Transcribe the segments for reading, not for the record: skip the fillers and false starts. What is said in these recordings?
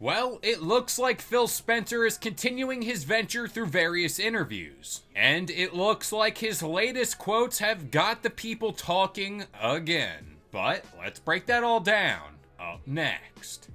Well, it looks like Phil Spencer is continuing his venture through various interviews. And it looks like his latest quotes have got the people talking again. But let's break that all down up next.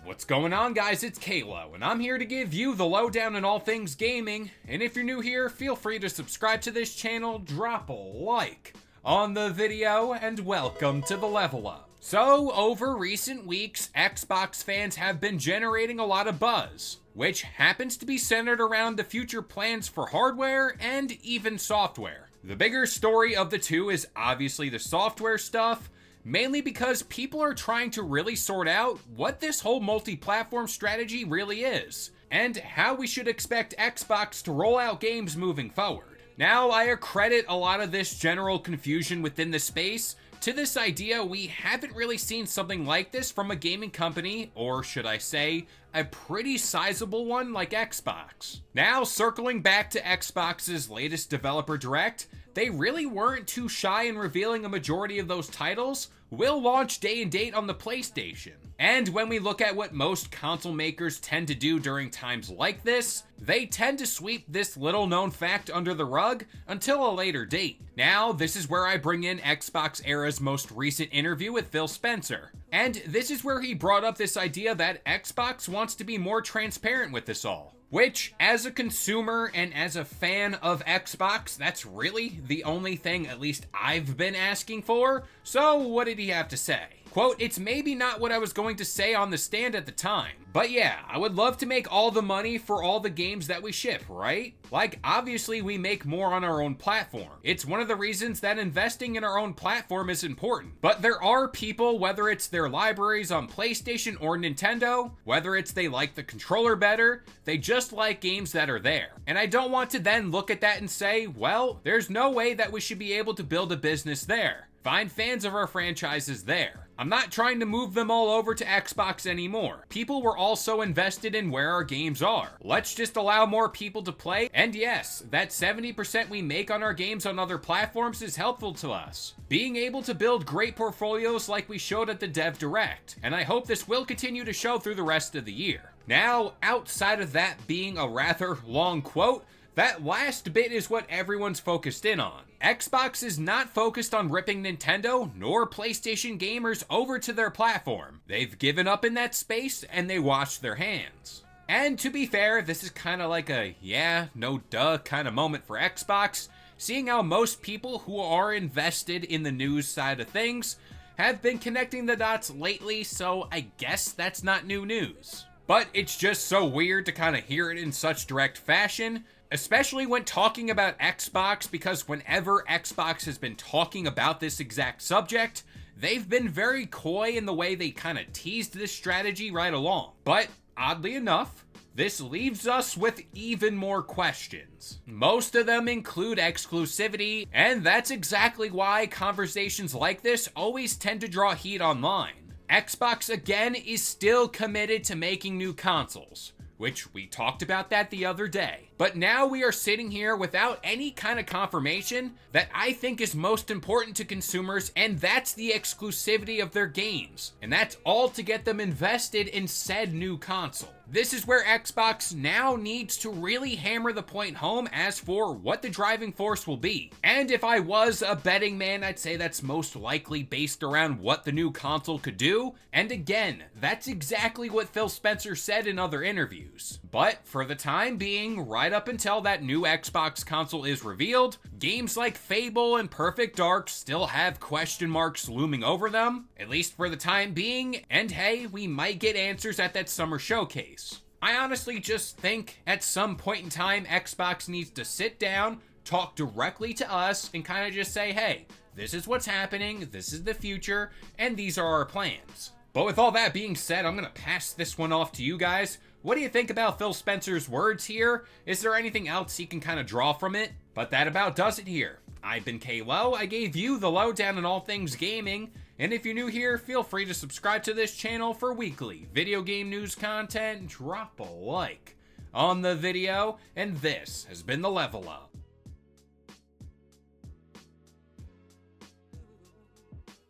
What's going on, guys? It's Kalo, and I'm here to give you the lowdown on all things gaming. And if you're new here, feel free to subscribe to this channel, drop a like on the video, and welcome to the Level Up. So, over recent weeks, Xbox fans have been generating a lot of buzz, which happens to be centered around the future plans for hardware and even software. The bigger story of the two is obviously the software stuff, mainly because people are trying to really sort out what this whole multi-platform strategy really is, and how we should expect Xbox to roll out games moving forward. Now, I accredit a lot of this general confusion within the space to this idea we haven't really seen something like this from a gaming company, or should I say, a pretty sizable one like Xbox. Now, circling back to Xbox's latest developer direct, they really weren't too shy in revealing a majority of those titles will launch day and date on the PlayStation. And when we look at what most console makers tend to do during times like this, they tend to sweep this little known fact under the rug until a later date. Now, this is where I bring in Xbox Era's most recent interview with Phil Spencer. And this is where he brought up this idea that Xbox wants to be more transparent with this all. Which, as a consumer and as a fan of Xbox, that's really the only thing at least I've been asking for. So what did he have to say? Quote, "It's maybe not what I was going to say on the stand at the time, but yeah, I would love to make all the money for all the games that we ship, right? Like, obviously we make more on our own platform. It's one of the reasons that investing in our own platform is important. But there are people, whether it's their libraries on PlayStation or Nintendo, whether it's they like the controller better, they just like games that are there. And I don't want to then look at that and say, well, there's no way that we should be able to build a business there. Find fans of our franchises there. I'm not trying to move them all over to Xbox anymore. People were also invested in where our games are. Let's just allow more people to play. And yes, that 70% we make on our games on other platforms is helpful to us. Being able to build great portfolios like we showed at the Dev Direct. And I hope this will continue to show through the rest of the year." Now, outside of that being a rather long quote, that last bit is what everyone's focused in on. Xbox is not focused on ripping Nintendo nor PlayStation gamers over to their platform. They've given up in that space and they washed their hands. And to be fair, this is kind of like a yeah, no duh kind of moment for Xbox, seeing how most people who are invested in the news side of things have been connecting the dots lately, so I guess that's not new news. But it's just so weird to kind of hear it in such direct fashion, especially when talking about Xbox, because whenever Xbox has been talking about this exact subject, they've been very coy in the way they kind of teased this strategy right along. But oddly enough, this leaves us with even more questions. Most of them include exclusivity, and that's exactly why conversations like this always tend to draw heat online. Xbox again is still committed to making new consoles, which we talked about that the other day. But now we are sitting here without any kind of confirmation that I think is most important to consumers, and that's the exclusivity of their games. And that's all to get them invested in said new console. This is where Xbox now needs to really hammer the point home as for what the driving force will be. And if I was a betting man, I'd say that's most likely based around what the new console could do. And again, that's exactly what Phil Spencer said in other interviews. But for the time being, right up until that new Xbox console is revealed, games like Fable and Perfect Dark still have question marks looming over them, at least for the time being, and hey, we might get answers at that summer showcase. I honestly just think at some point in time, Xbox needs to sit down, talk directly to us, and kind of just say, hey, this is what's happening, this is the future, and these are our plans. But with all that being said, I'm gonna pass this one off to you guys. What do you think about Phil Spencer's words here? Is there anything else you can kind of draw from it? But that about does it here. I've been Kalo. I gave you the lowdown on all things gaming. And if you're new here, feel free to subscribe to this channel for weekly video game news content. Drop a like on the video. And this has been the Level Up.